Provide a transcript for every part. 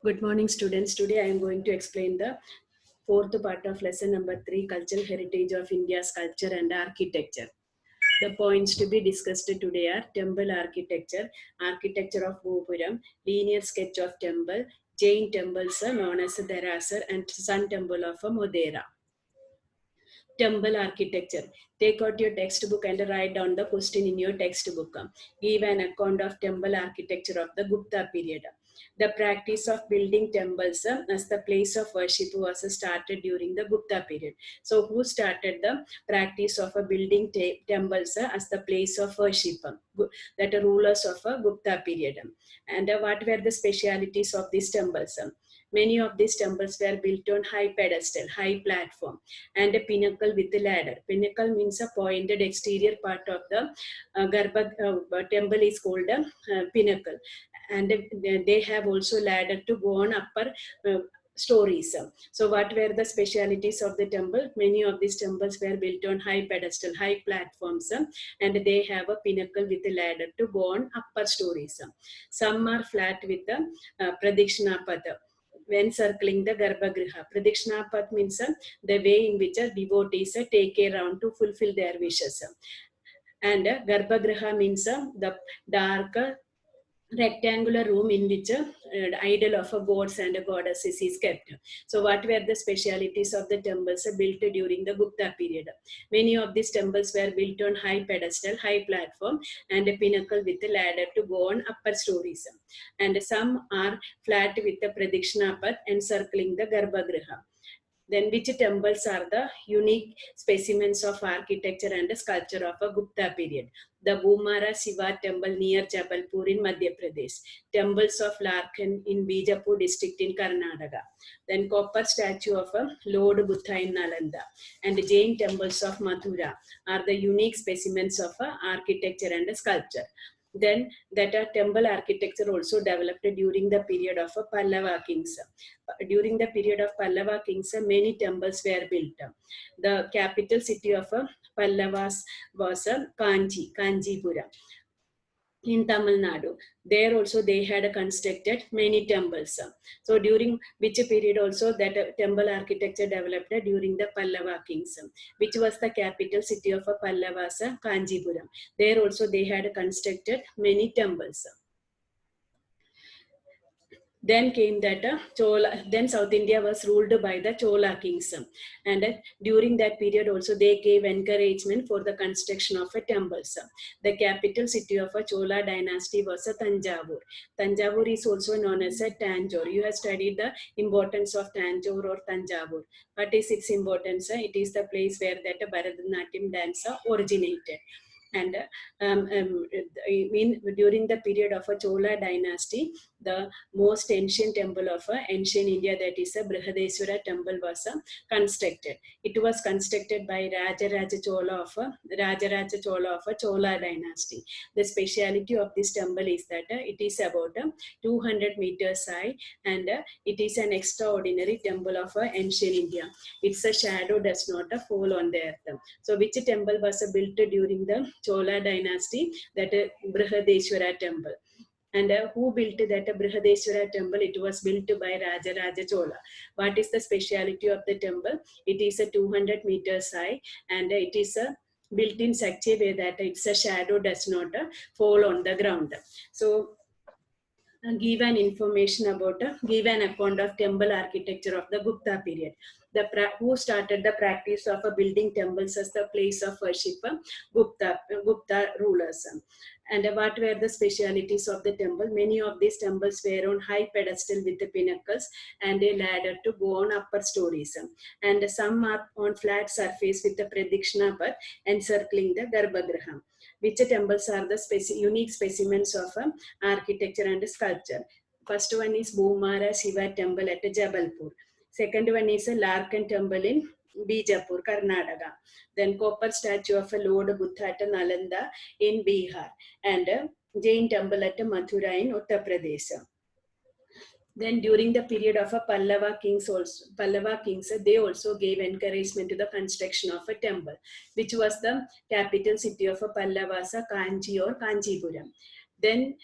Good morning, students. Today I am going to explain the fourth part of lesson number 3, Cultural Heritage of India's Culture and Architecture. The points to be discussed today are temple architecture, architecture of Gopuram, linear sketch of temple, Jain temples known as Dharasar, and Sun Temple of Modera. Temple architecture. Take out your textbook and write down the question in your textbook. Give an account of temple architecture of the Gupta period. The practice of building temples as the place of worship was started during the Gupta period. So, who started the practice of building temples as the place of worship? That are rulers of a Gupta period. And what were the specialities of these temples? Many of these temples were built on high pedestal, high platform, and a pinnacle with a ladder. Pinnacle means a pointed exterior part of the Garbha temple is called a pinnacle. And they have also ladder to go on upper stories. So what were the specialities of the temple? Many of these temples were built on high pedestal, high platforms, and they have a pinnacle with a ladder to go on upper stories. Some are flat with the Pradikshina Pada when circling the Garbhagriha. Pradikshina Path means the way in which devotees take a round to fulfill their wishes. And Garbhagriha means the dark rectangular room in which idol of a gods and goddesses is kept. So what were the specialities of the temples built during the Gupta period? Many of these temples were built on high pedestal, high platform, and a pinnacle with a ladder to go on upper stories. And some are flat with the Pradikshina path and circling the Garbhagriha. Then which temples are the unique specimens of architecture and sculpture of a Gupta period? The Bhumara Shiva temple near Jabalpur in Madhya Pradesh, temples of Larkhan in Bijapur district in Karnataka, then copper statue of a Lord Buddha in Nalanda, and Jain temples of Mathura are the unique specimens of architecture and sculpture. Then that temple architecture also developed during the period of Pallava kings. During the period of Pallava kings, many temples were built. The capital city of Pallavas was Kanjipura in Tamil Nadu. There also they had constructed many temples. So during which period also that temple architecture developed during the Pallava kings, which was the capital city of Pallavas, Kanjipuram. There also they had constructed many temples. Then came that Chola. Then South India was ruled by the Chola kings, and during that period also they gave encouragement for the construction of temples. The capital city of a Chola dynasty was Tanjavur. Tanjavur is also known as a Tanjore. You have studied the importance of Tanjore or Tanjavur. What is its importance? It is the place where that Bharatanatyam dance originated. And during the period of a Chola dynasty, the most ancient temple of ancient India, that is a Brihadeswara temple, was constructed. It was constructed by Rajaraja Chola of a Chola dynasty. The speciality of this temple is that it is about 200 meters high, and it is an extraordinary temple of ancient India. Its shadow does not fall on the earth. So which temple was built during the Chola dynasty? That Brihadeswara temple. And who built that Brihadeswara temple? It was built by Rajaraja Chola. What is the speciality of the temple? It is 200 meters high, and it is built in such a way that its shadow does not fall on the ground. So give an information about give an account of temple architecture of the Gupta period. Who started the practice of building temples as the place of worship? Gupta rulers. And what were the specialities of the temple? Many of these temples were on high pedestal with the pinnacles and a ladder to go on upper stories. And some are on flat surface with the Pradikshina path encircling the Garbhagriha. Which temples are the unique specimens of architecture and sculpture? First one is Bhumara Shiva temple at Jabalpur. Second one is a Larkhan temple in Bijapur, Karnataka. Then copper statue of a Lord Buddha at Nalanda in Bihar. And Jain temple at Mathura in Uttar Pradesh. Then during the period of Pallava kings, they also gave encouragement to the construction of a temple, which was the capital city of Pallavasa, Kanchi or Kanchipuram. Then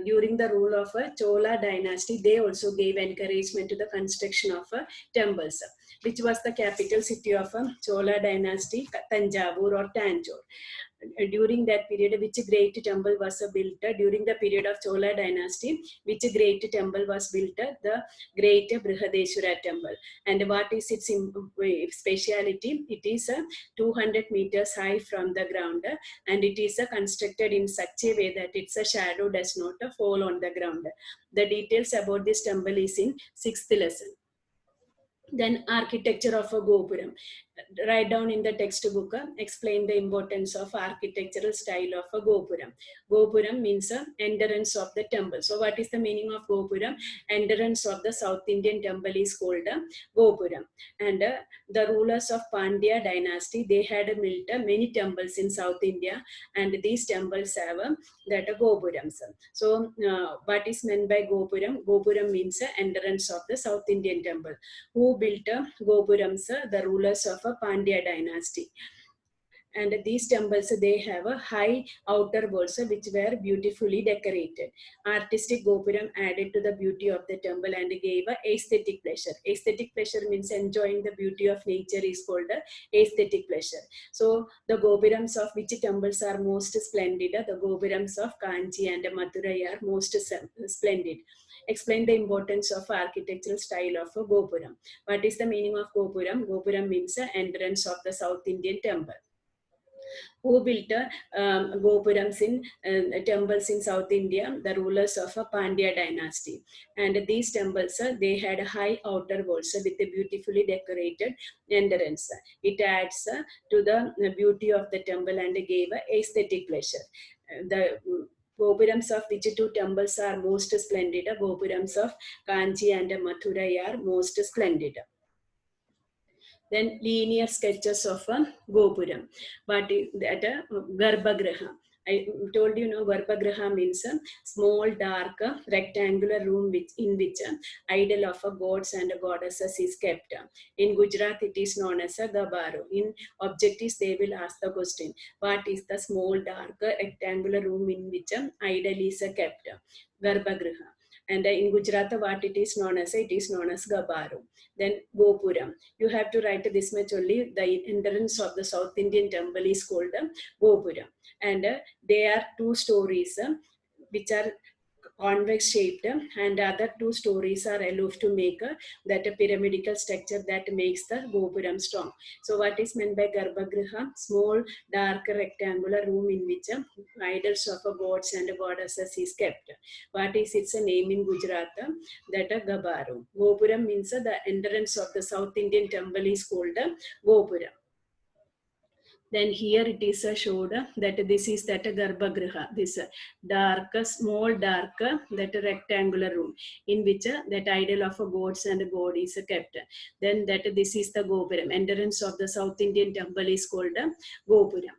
during the rule of a Chola dynasty, they also gave encouragement to the construction of temples, which was the capital city of Chola dynasty, Tanjavur or Tanjore. During that period, which great temple was built during the period of Chola dynasty, which great temple was built? The great Brihadeshwara temple. And what is its speciality? It is 200 meters high from the ground, and it is constructed in such a way that its shadow does not fall on the ground. The details about this temple is in 6th lesson. Then architecture of a Gopuram. Write down in the textbook, explain the importance of architectural style of a Gopuram. Gopuram means entrance of the temple. So what is the meaning of Gopuram? Entrance of the South Indian temple is called Gopuram. And the rulers of Pandya dynasty, they had built many temples in South India, and these temples have that Gopurams. So what is meant by Gopuram? Gopuram means entrance of the South Indian temple. Who built Gopurams? The rulers of a Pandya dynasty. And these temples, they have a high outer walls which were beautifully decorated. Artistic Gopuram added to the beauty of the temple and gave a aesthetic pleasure. Aesthetic pleasure means enjoying the beauty of nature is called aesthetic pleasure. So the Gopurams of which temples are most splendid? The Gopurams of Kanchi and Madurai are most splendid. Explain the importance of architectural style of a Gopuram. What is the meaning of Gopuram? Gopuram means the entrance of the South Indian temple. Who built Gopurams in temples in South India? The rulers of a Pandya dynasty. And these temples, they had high outer walls with a beautifully decorated entrance. It adds to the beauty of the temple and gave aesthetic pleasure. The Gopurams of which two temples are most splendid? Gopurams of Kanchi and Mathura are most splendid. Then linear sketches of a Gopuram. But that Garbhagriha. I told you, Garbhagriha means a small, dark, rectangular room in which idol of a gods and goddesses is kept. In Gujarat, it is known as a Gabaru. In objectives, they will ask the question, what is the small, dark, rectangular room in which idol is kept? Garbhagriha. And in Gujarat, what it is known as? It is known as Gabaru. Then Gopuram. You have to write this much only. The entrance of the South Indian temple is called Gopuram. And there are 2 stories which are convex shaped, and other 2 stories are aloof to make that pyramidical structure that makes the Gopuram strong. So what is meant by Garbhagriha? Small, dark, rectangular room in which idols of gods and goddesses is kept. What is its name in Gujarat? That Gabaru. Gopuram means the entrance of the South Indian temple is called Gopuram. Then here it is showed that this is that Garbhagriha, this dark, small, dark, that rectangular room in which that idol of gods and god is kept. Then that this is the Gopuram. Entrance of the South Indian temple is called Gopuram.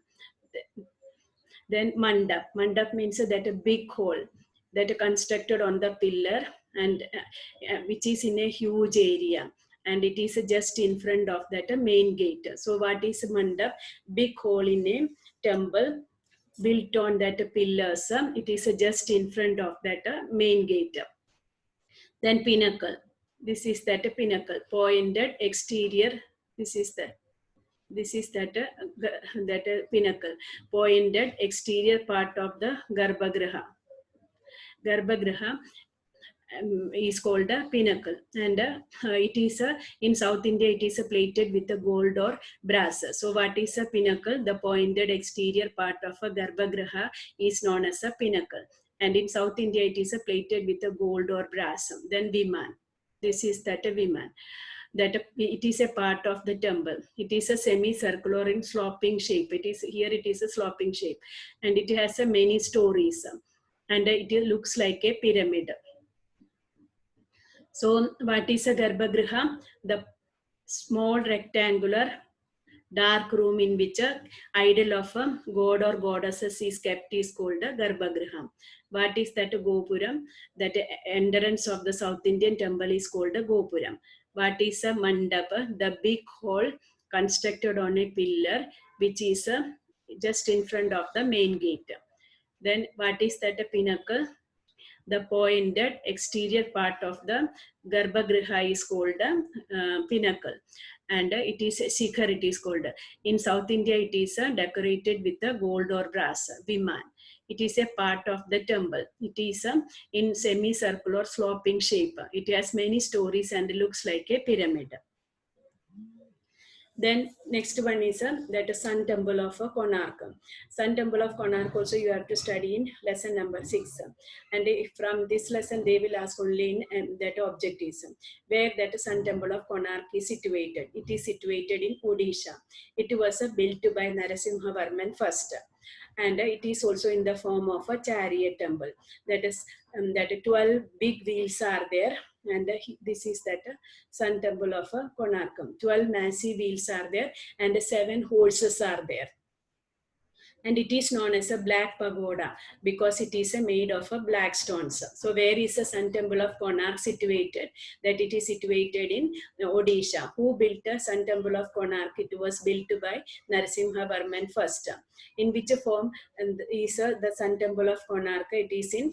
Then Mandap. Mandap means that a big hall that constructed on the pillar and which is in a huge area. And it is just in front of that main gate. So what is Mandap? Big hole in a temple built on that pillars. It is just in front of that main gate. Then pinnacle. This is that pinnacle. Pointed exterior. This is that pinnacle. Pointed exterior part of the Garbhagriha. Garbhagriha is called a pinnacle, and it is in South India it is plated with a gold or brass. So what is a pinnacle? The pointed exterior part of a Garbhagriha is known as a pinnacle, and in South India it is plated with a gold or brass. Then Viman. This is that Viman. That it is a part of the temple. It is a semicircular in sloping shape. It is a sloping shape, and it has many stories, and it looks like a pyramid. So what is a Garbhagriha? The small rectangular dark room in which a idol of a god or goddesses is kept is called a Garbhagriha. What is that Gopuram? That entrance of the South Indian temple is called a Gopuram. What is a Mandapa? The big hall constructed on a pillar which is just in front of the main gate. Then what is that a pinnacle? The pointed exterior part of the Garbhagriha is called pinnacle, and it is shikhar, it is called. In South India, it is decorated with gold or brass, viman. It is a part of the temple. It is in semicircular sloping shape. It has many stories and looks like a pyramid. Then next one is that Sun Temple of Konark. Sun Temple of Konark also you have to study in lesson number 6. And from this lesson they will ask only in that objectives. Where that Sun Temple of Konark is situated. It is situated in Odisha. It was built by Narasimha Varman first. And it is also in the form of a chariot temple. That is that 12 big wheels are there, and this is that Sun Temple of Konarkam. 12 massive wheels are there, and 7 horses are there. And it is known as a black pagoda because it is made of black stones. So where is the Sun Temple of Konark situated? That it is situated in Odisha. Who built the Sun Temple of Konark? It was built by Narasimha Varman first. In which form is the Sun Temple of Konark? It is in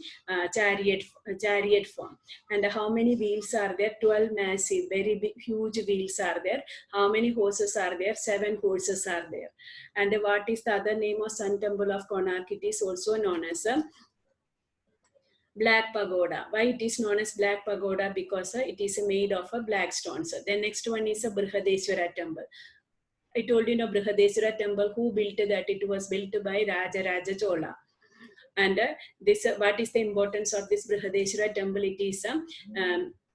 chariot form. And how many wheels are there? 12 massive, very big, huge wheels are there. How many horses are there? 7 horses are there. And what is the other name of Sun Temple of Konark? It is also known as a Black Pagoda. Why it is known as Black Pagoda? Because it is made of black stones. Then next one is a Brihadeshwara Temple. I told you, Brihadeshwara Temple, who built that? It was built by Raja Raja Chola. And this, what is the importance of this Brihadeshwara Temple? It is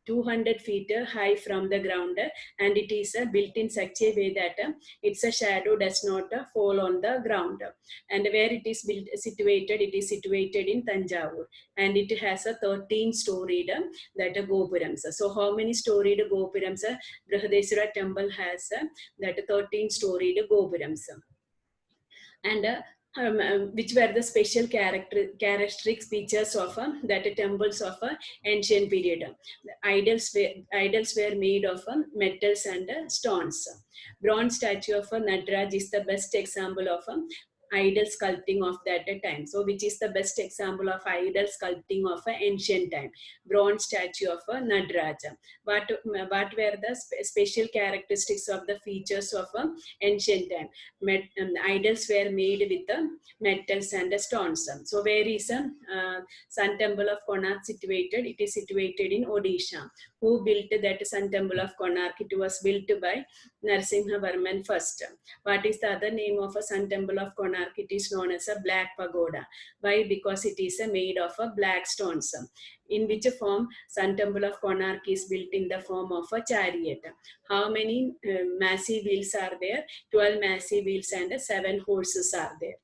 200 feet high from the ground, and it is built in such a way that its shadow does not fall on the ground. And where it is built, situated, it is situated in Tanjavur, and it has a 13-storied that gopurams. So how many storied gopurams Brihadeshwara Temple has? That 13-storied gopurams. And which were the special characteristic features of that temples of ancient period. Idols were made of metals and stones. Bronze statue of Nataraj is the best example of idol sculpting of that time. So which is the best example of idol sculpting of ancient time? Bronze statue of Nataraj. What were the special characteristics of the features of ancient time? Idols were made with metals and stones. So where is Sun Temple of Konark situated? It is situated in Odisha. Who built that Sun Temple of Konark? It was built by Narasimha Varman first. What is the other name of a Sun Temple of Konark? It is known as a Black Pagoda. Why? Because it is made of black stones. In which form Sun Temple of Konark is built? In the form of a chariot. How many massive wheels are there? 12 massive wheels and 7 horses are there.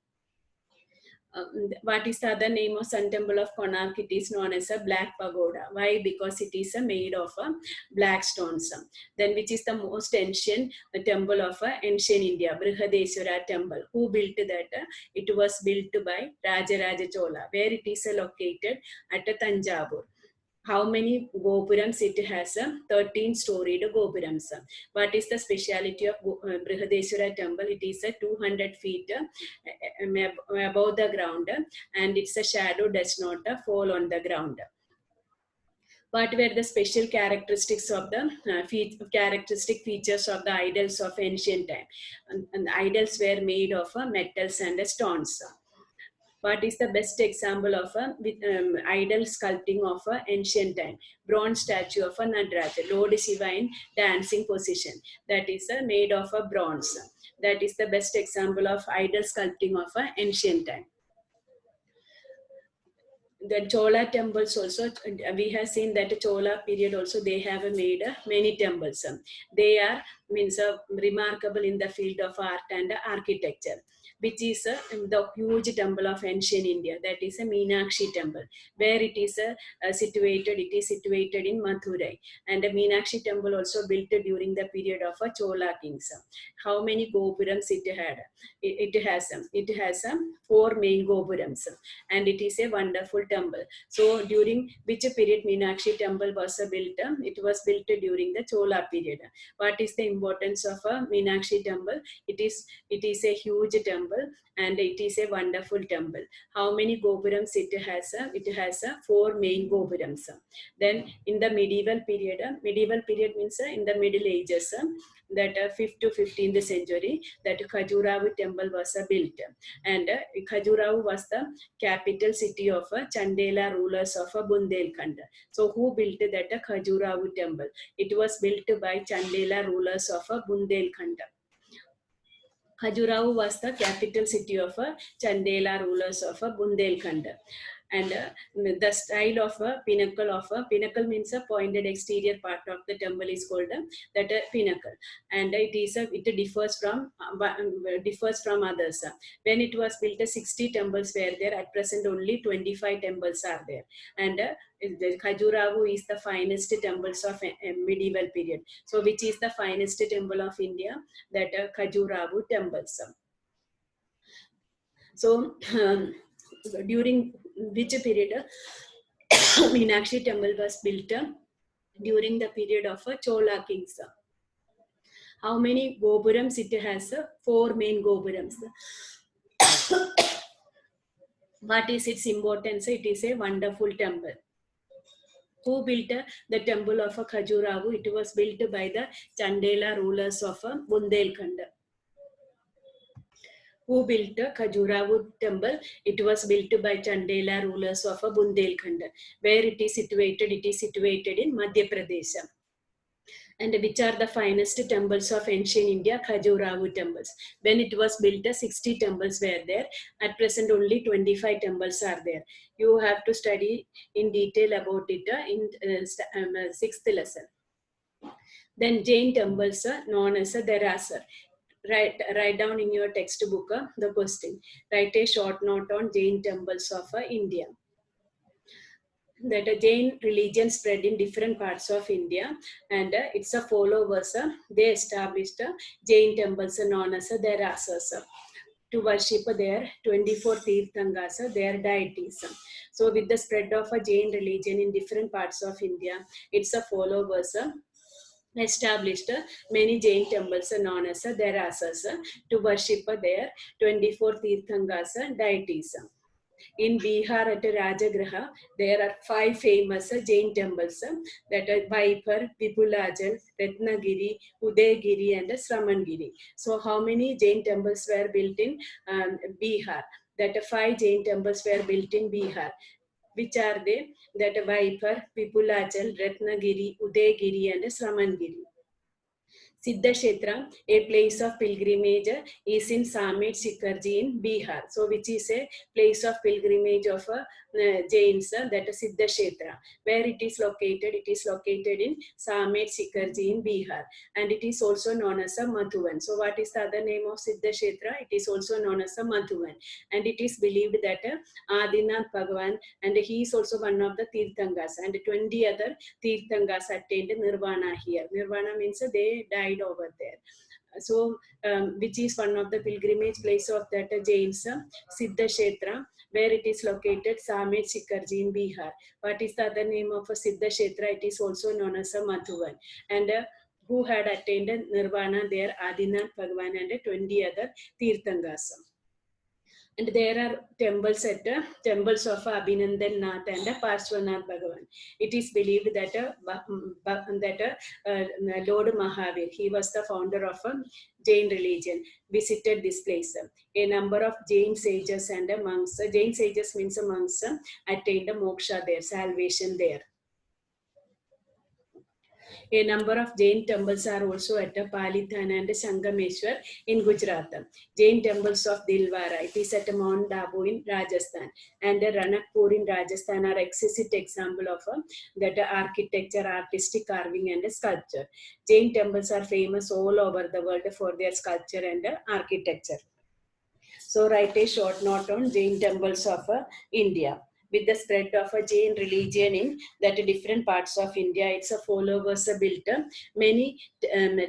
What is the other name of Sun Temple of Konark? It is known as a Black Pagoda. Why? Because it is made of black stones. Then which is the most ancient temple of ancient India? Brihadeshwara Temple. Who built that? It was built by Rajaraja Chola. Where it is located? At Tanjavur. How many gopurams it has? 13-storied gopurams. What is the speciality of Brihadeshwara Temple? It is 200 feet above the ground, and its shadow does not fall on the ground. What were the special characteristics of the characteristic features of the idols of ancient time? And idols were made of metals and stones. What is the best example of idol sculpting of ancient time? Bronze statue of Nataraj, Lord Shiva in dancing position. That is made of bronze. That is the best example of idol sculpting of ancient time. The Chola temples also, we have seen that Chola period also they have made many temples. They are remarkable in the field of art and architecture, which is the huge temple of ancient India. That is a Meenakshi temple. Where it is situated? It is situated in Madurai. And the Meenakshi temple also built during the period of Chola kings. How many gopurams it had? It has 4 main gopurams, and it is a wonderful temple. So during which period Meenakshi temple was built? It was built during the Chola period. What is the importance of a Meenakshi temple? It is a huge temple, and it is a wonderful temple. How many gopurams it has? It has 4 main gopurams. Then in the medieval period means in the Middle Ages, that 5th to 15th century, that Khajuraho temple was built, and Khajuraho was the capital city of Chandela rulers of Bundelkhand. So who built that Khajuraho temple? It was built by Chandela rulers of Bundelkhand. Khajuraho was the capital city of Chandela rulers of Bundelkhand. And the style of a pinnacle means a pointed exterior part of the temple is called that pinnacle, and it differs from others. When it was built, 60 temples were there. At present, only 25 temples are there, and the Khajuraho is the finest temples of medieval period. So, which is the finest temple of India? That Khajuraho temples. So, during which period Meenakshi temple was built? During the period of Chola kings. How many gopurams it has? 4 main gopurams. What is its importance? It is a wonderful temple. Who built the temple of Khajuraho? It was built by the Chandela rulers of Bundelkhand. Who built Khajuraho temple? It was built by Chandela rulers of Bundelkhand. Where it is situated? It is situated in Madhya Pradesh. And which are the finest temples of ancient India? Khajuraho temples. When it was built, 60 temples were there. At present, only 25 temples are there. You have to study in detail about it in 6th lesson. Then Jain temples known as Derasar. Write down in your textbook the question. Write a short note on Jain temples of India. That a Jain religion spread in different parts of India, and its followers, they established Jain temples known as Derasas to worship their 24 Tirthangas, their deities. So with the spread of a Jain religion in different parts of India, its followers established many Jain temples known as Derasas to worship their 24 Tirthangas deities. In Bihar at Rajagraha, there are 5 famous Jain temples that are Vaipar, Vipulachal, Ratnagiri, Udayagiri and Sramangiri. So how many Jain temples were built in Bihar? That 5 Jain temples were built in Bihar. Which are they? That Vaipar, Vipulachal, Ratnagiri, Udayagiri and Sramangiri. Siddhakshetra, a place of pilgrimage, is in Samet Shikarji in Bihar. So, which is a place of pilgrimage of Jains, that is Siddhakshetra. Where it is located? It is located in Samet Shikarji in Bihar. And it is also known as a Madhuvan. So, what is the other name of Siddhakshetra? It is also known as a Madhuvan. And it is believed that Adinath Bhagavan, and he is also one of the Tirthangas, and 20 other Tirthangas attained Nirvana here. Nirvana means they died over there. So, which is one of the pilgrimage place of that Jains, Siddhakshetra, where it is located, Samet Shikarji in Bihar. What is the other name of a Siddhakshetra? It is also known as a Madhuvan. And who had attained Nirvana there? Adinath Bhagavan and 20 other Tirthangas. And there are temples at temples of Abhinandan Nath and Parshvanath Bhagavan. It is believed that Lord Mahavir, he was the founder of Jain religion, visited this place. A number of Jain sages and monks, Jain sages means monks, attained moksha there, salvation there. A number of Jain temples are also at Palitana and Sangameshwar in Gujarat. Jain temples of Dilwara, it is at Mount Dabu in Rajasthan, and Ranakpur in Rajasthan are exquisite example of that architecture, artistic carving and sculpture. Jain temples are famous all over the world for their sculpture and architecture. So write a short note on Jain temples of India. With the spread of a Jain religion in that different parts of India, its followers built many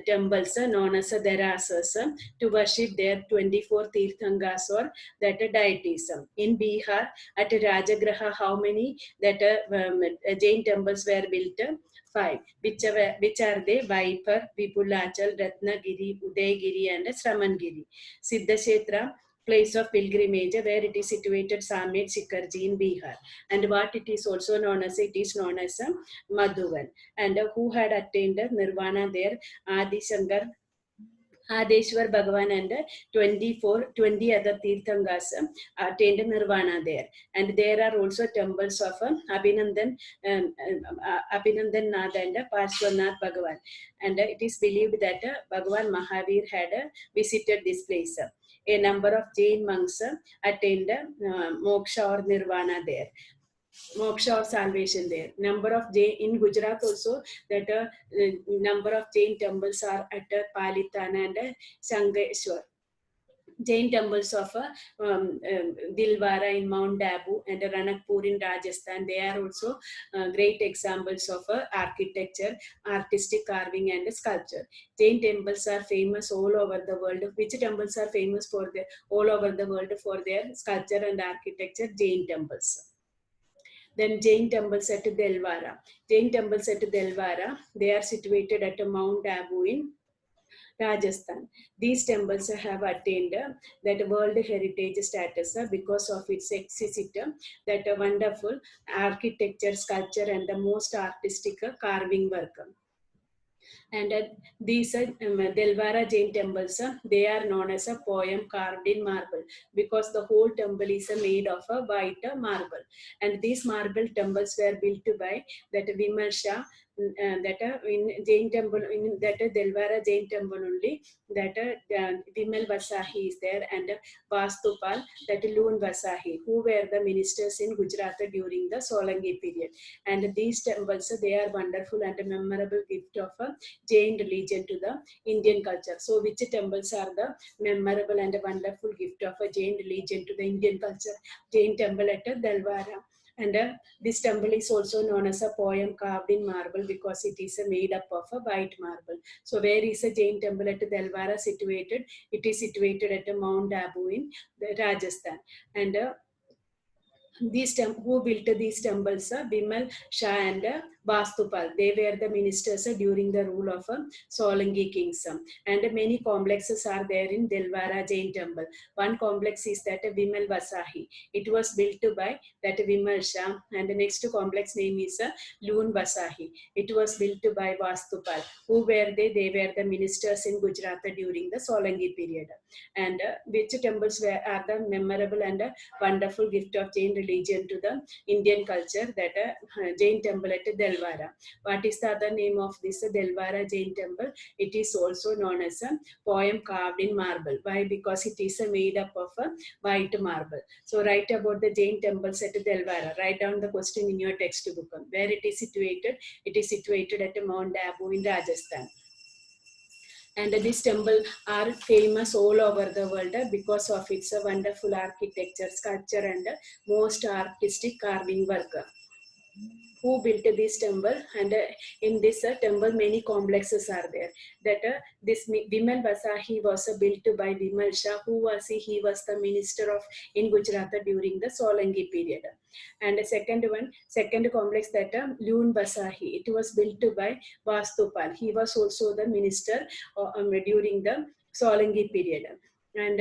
temples known as Derasas to worship their 24 Tirthangas or that deities. In Bihar, at Rajagraha, how many that Jain temples were built? 5. Which are they? Vaipar, Vipulachal, Ratnagiri, Udayagiri and Sramangiri. Siddhakshetra, place of pilgrimage where it is situated Samet Shikarji in Bihar, and what it is also known as, it is known as Madhuvan, and who had attained Nirvana there, Adi Shankar, Adeshwar Bhagavan, and 20 other Tirthangas attained Nirvana there. And there are also temples of Abhinandan Nath and Parshwanath Bhagavan. And it is believed that Bhagavan Mahavir had visited this place. A number of Jain monks attained moksha or nirvana there, moksha or salvation there. Number of Jain in Gujarat also, that number of Jain temples are at Palitana and Sangeshwar. Jain temples of Dilwara in Mount Abu and Ranakpur in Rajasthan, they are also great examples of architecture, artistic carving and sculpture. Jain temples are famous all over the world. Which temples are famous for all over the world for their sculpture and architecture? Jain temples. Then Jain temples at Delwara. Jain temples at Delwara, they are situated at Mount Abu in Rajasthan. These temples have attained that World Heritage status because of its exquisite, that wonderful architecture, sculpture, and the most artistic carving work. And these Delwara Jain temples, they are known as a poem carved in marble because the whole temple is made of a white marble. And these marble temples were built by that Vimal Shah, that in Jain temple, in that Delwara Jain temple only, that Vimal Vasahi is there, and Vastupal, that Loon Vasahi, who were the ministers in Gujarat during the Solangi period. And these temples, they are wonderful and a memorable gift of a Jain religion to the Indian culture. So which temples are the memorable and a wonderful gift of a Jain religion to the Indian culture? Jain temple at Delwara. And this temple is also known as a poem carved in marble because it is made up of a white marble. So where is a Jain temple at Delwara situated? It is situated at Mount Abu in Rajasthan. And who built these temples? Bimal Shah and Vastupal. They were the ministers during the rule of Solangi kings. And many complexes are there in Delwara Jain temple. One complex is that Vimal Vasahi. It was built by that Vimal Shah, and the next complex name is Loon Vasahi. It was built by Vastupal. Who were they? They were the ministers in Gujarat during the Solangi period. And which temples are the memorable and wonderful gift of Jain religion to the Indian culture? That Jain temple at Delwara. What is the other name of this Delwara Jain temple? It is also known as a poem carved in marble. Why? Because it is made up of a white marble. So write about the Jain temples at Delwara. Write down the question in your textbook. Where it is situated? It is situated at Mount Abu in Rajasthan. And these temples are famous all over the world because of its wonderful architecture, sculpture, and most artistic carving work. Who built this temple? And in this temple many complexes are there. That this Vimal Vasahi was built by Vimal Shah. Who was he? He was the minister of in Gujarat during the Solangi period. And the second complex, that Loon Vasahi, it was built by Vastupal. He was also the minister during the Solangi period. And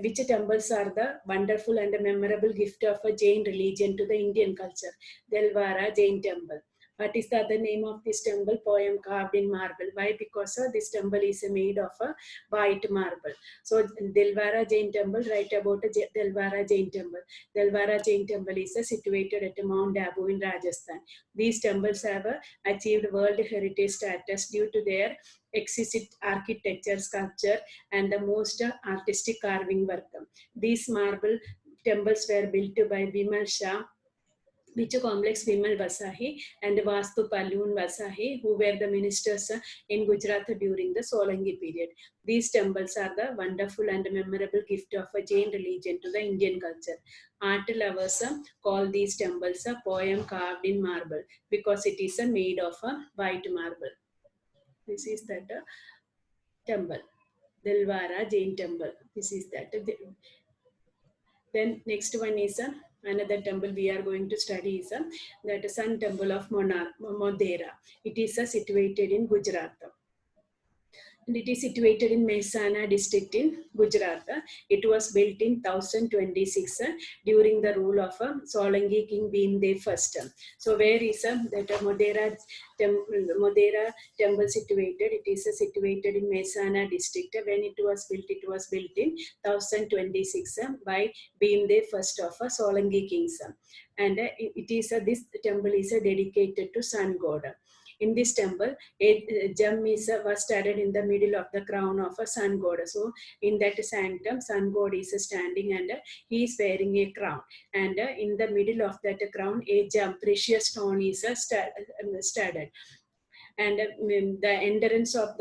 which temples are the wonderful and memorable gift of a Jain religion to the Indian culture? Delwara Jain temple. What is the other name of this temple? Poem carved in marble. Why? Because this temple is made of a white marble. So Delwara Jain temple, write about Delwara Jain temple. Delwara Jain temple is situated at Mount Abu in Rajasthan. These temples have achieved World Heritage status due to their exquisite architecture, sculpture, and the most artistic carving work. These marble temples were built by Vimal Shah, which complex Vimal Vasahi, and Vastupal Loon Vasahi, who were the ministers in Gujarat during the Solangi period. These temples are the wonderful and memorable gift of a Jain religion to the Indian culture. Art lovers call these temples a poem carved in marble because it is made of a white marble. This is that temple, Delwara Jain temple. This is that. Then next one is another temple we are going to study is that Sun Temple of Modhera. It is situated in Gujarat. and it is situated in Mehsana district in Gujarat. It was built in 1026 during the rule of Solangi king Bhimdev first. So where is that Modera temple situated? It is situated in Mehsana district. When it was built in 1026 by Bhimdev first of Solangi kings. And it is this temple is dedicated to sun god. In this temple, a gem was studded in the middle of the crown of a sun god. So, in that sanctum, sun god is standing and he is wearing a crown. And in the middle of that crown, a gem, precious stone is studded. And the entrance of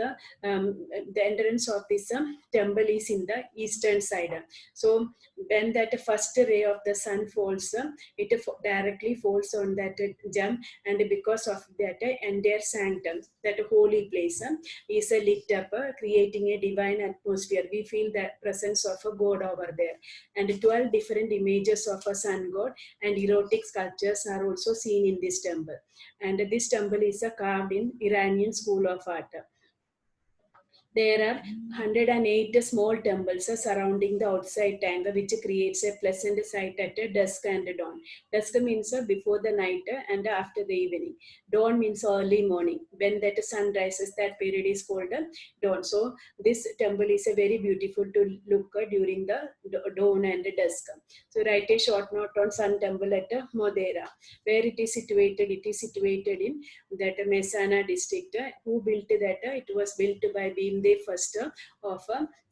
this temple is in the eastern side. So when that first ray of the sun falls, it directly falls on that gem, and because of that entire sanctum, that holy place is lit up, creating a divine atmosphere. We feel the presence of a god over there, and 12 different images of a sun god and erotic sculptures are also seen in this temple. And this temple is carved in Iranian school of art. There are 108 small temples surrounding the outside tank, which creates a pleasant sight at dusk and dawn. Dusk means before the night and after the evening. Dawn means early morning. When that sun rises, that period is called dawn. So this temple is very beautiful to look during the dawn and dusk. So write a short note on Sun Temple at Modera. Where it is situated? It is situated in that Mehsana district. Who built that? It was built by Bhimdev first of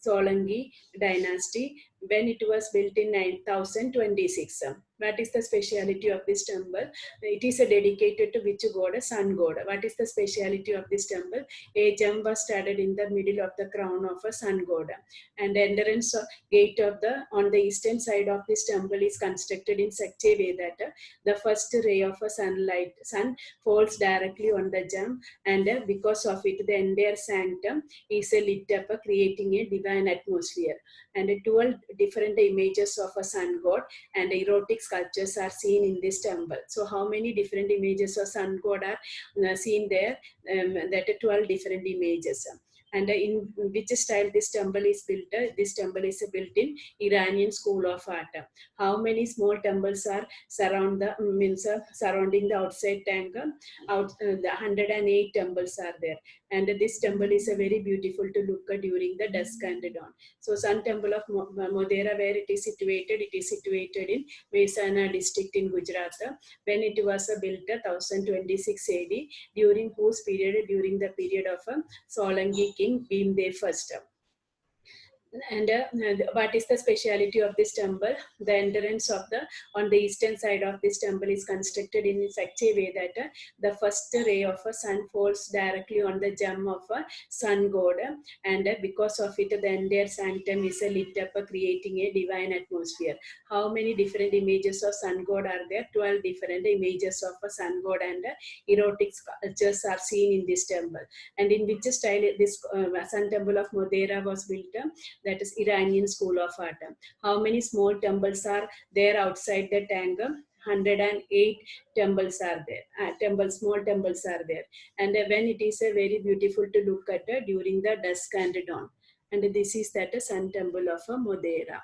Solangi dynasty when it was built in 9026. What is the speciality of this temple? It is dedicated to which god? Sun god. What is the speciality of this temple? A gem was studded in the middle of the crown of a sun god, and the entrance gate of the on the eastern side of this temple is constructed in such a way that the first ray of a sun falls directly on the gem, and because of it, the entire sanctum is lit up, creating a divine atmosphere. And 12 different images of a sun god and erotic sculptures are seen in this temple. So, how many different images of sun god are seen there? That 12 different images. And in which style this temple is built? This temple is built in Iranian school of art. How many small temples are surrounding the outside tank? The 108 temples are there, and this temple is very beautiful to look at during the dusk and dawn. So Sun Temple of Modera, where it is situated in Mehsana district in Gujarat. When it was built 1026 AD, during whose period? During the period of Solangi king Bhimdev first. And what is the speciality of this temple? The entrance of the on the eastern side of this temple is constructed in such a way that the first ray of a sun falls directly on the gem of a sun god, and because of it, the entire sanctum is lit up, creating a divine atmosphere. How many different images of sun god are there? 12 different images of a sun god and erotic sculptures are seen in this temple. And in which style this Sun Temple of Modera was built? That is Iranian school of art. How many small temples are there outside the tank? 108 temples are there. Small temples are there. And when it is very beautiful to look at during the dusk and dawn. And this is that Sun Temple of Modera.